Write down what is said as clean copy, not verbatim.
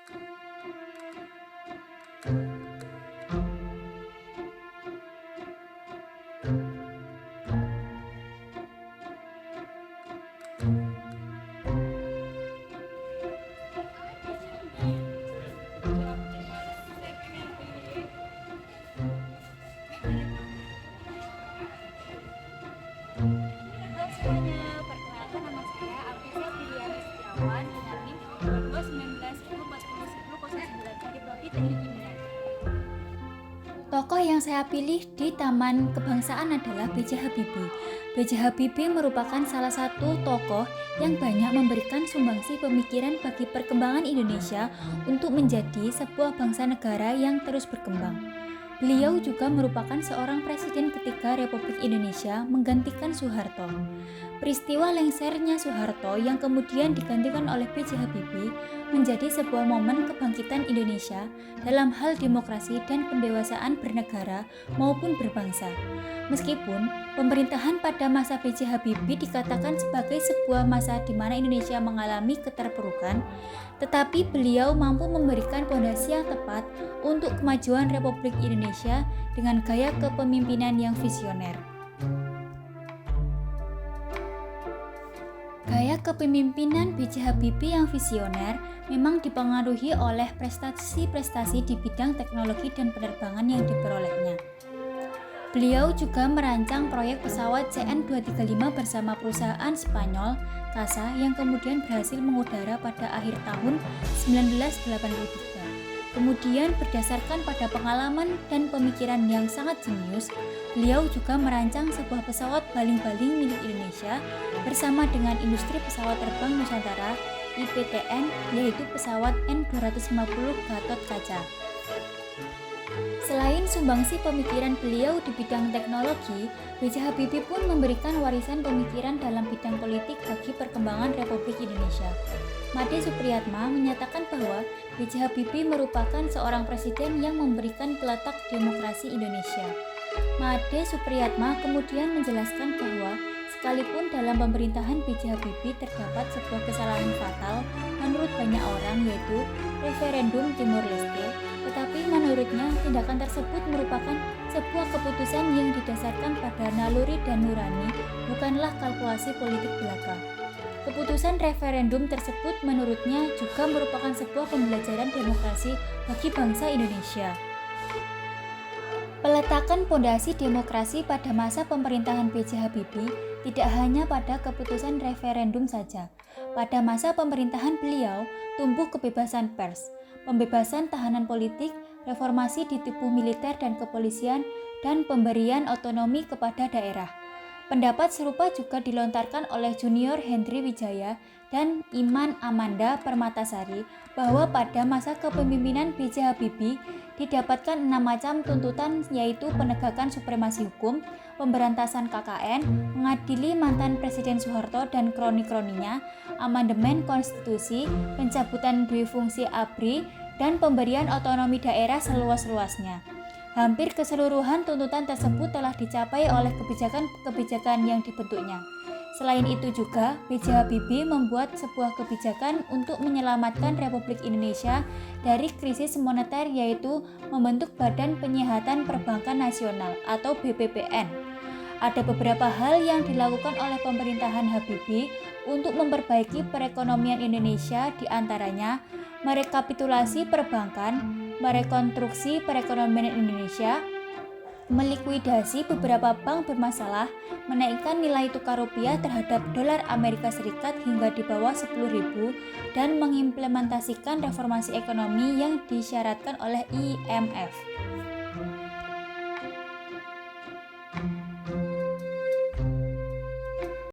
Halo semuanya, perkenalkan nama saya Afisa Piliana Setiawan dengan NIM 221910401009 dari Prodi Teknik Kimia. Tokoh yang saya pilih di Taman Kebangsaan adalah B.J. Habibie. B.J. Habibie merupakan salah satu tokoh yang banyak memberikan sumbangsi pemikiran bagi perkembangan Indonesia untuk menjadi sebuah bangsa negara yang terus berkembang. Beliau juga merupakan seorang presiden ketiga Republik Indonesia menggantikan Soeharto. Peristiwa lengsernya Soeharto yang kemudian digantikan oleh B.J. Habibie menjadi sebuah momen kebangkitan Indonesia dalam hal demokrasi dan pendewasaan bernegara maupun berbangsa. Meskipun pemerintahan pada masa B.J. Habibie dikatakan sebagai sebuah masa di mana Indonesia mengalami keterpurukan, tetapi beliau mampu memberikan fondasi yang tepat untuk kemajuan Republik Indonesia dengan gaya kepemimpinan yang visioner. Gaya kepemimpinan B.J. Habibie yang visioner memang dipengaruhi oleh prestasi-prestasi di bidang teknologi dan penerbangan yang diperolehnya. Beliau juga merancang proyek pesawat CN-235 bersama perusahaan Spanyol, CASA, yang kemudian berhasil mengudara pada akhir tahun 1983. Kemudian berdasarkan pada pengalaman dan pemikiran yang sangat jenius, beliau juga merancang sebuah pesawat baling-baling milik Indonesia bersama dengan industri pesawat terbang Nusantara IPTN, yaitu pesawat N250 Gatot Kaca. Selain sumbangsi pemikiran beliau di bidang teknologi, B.J. Habibie pun memberikan warisan pemikiran dalam bidang politik bagi perkembangan Republik Indonesia. Made Supriyatma menyatakan bahwa B.J. Habibie merupakan seorang presiden yang memberikan peletak demokrasi Indonesia. Made Supriyatma kemudian menjelaskan bahwa sekalipun dalam pemerintahan B.J. Habibie terdapat sebuah kesalahan fatal menurut banyak orang, yaitu referendum Timur Leste, tetapi menurutnya tindakan tersebut merupakan sebuah keputusan yang didasarkan pada naluri dan nurani, bukanlah kalkulasi politik belaka. Keputusan referendum tersebut menurutnya juga merupakan sebuah pembelajaran demokrasi bagi bangsa Indonesia. Peletakan pondasi demokrasi pada masa pemerintahan B.J. Habibie tidak hanya pada keputusan referendum saja. Pada masa pemerintahan beliau, tumbuh kebebasan pers, pembebasan tahanan politik, reformasi di tubuh militer dan kepolisian, dan pemberian otonomi kepada daerah. Pendapat serupa juga dilontarkan oleh Junior Henry Wijaya dan Iman Amanda Permatasari bahwa pada masa kepemimpinan B.J. Habibie didapatkan 6 macam tuntutan, yaitu penegakan supremasi hukum, pemberantasan KKN, mengadili mantan Presiden Soeharto dan kroni-kroninya, amandemen konstitusi, pencabutan duifungsi ABRI, dan pemberian otonomi daerah seluas-luasnya. Hampir keseluruhan tuntutan tersebut telah dicapai oleh kebijakan-kebijakan yang dibentuknya. Selain itu juga, B.J. Habibie membuat sebuah kebijakan untuk menyelamatkan Republik Indonesia dari krisis moneter, yaitu membentuk Badan Penyihatan Perbankan Nasional atau BPPN. Ada beberapa hal yang dilakukan oleh pemerintahan Habibie untuk memperbaiki perekonomian Indonesia, diantaranya merekapitulasi perbankan, merekonstruksi perekonomian Indonesia, melikuidasi beberapa bank bermasalah, menaikkan nilai tukar rupiah terhadap dolar Amerika Serikat hingga di bawah 10.000, dan mengimplementasikan reformasi ekonomi yang disyaratkan oleh IMF.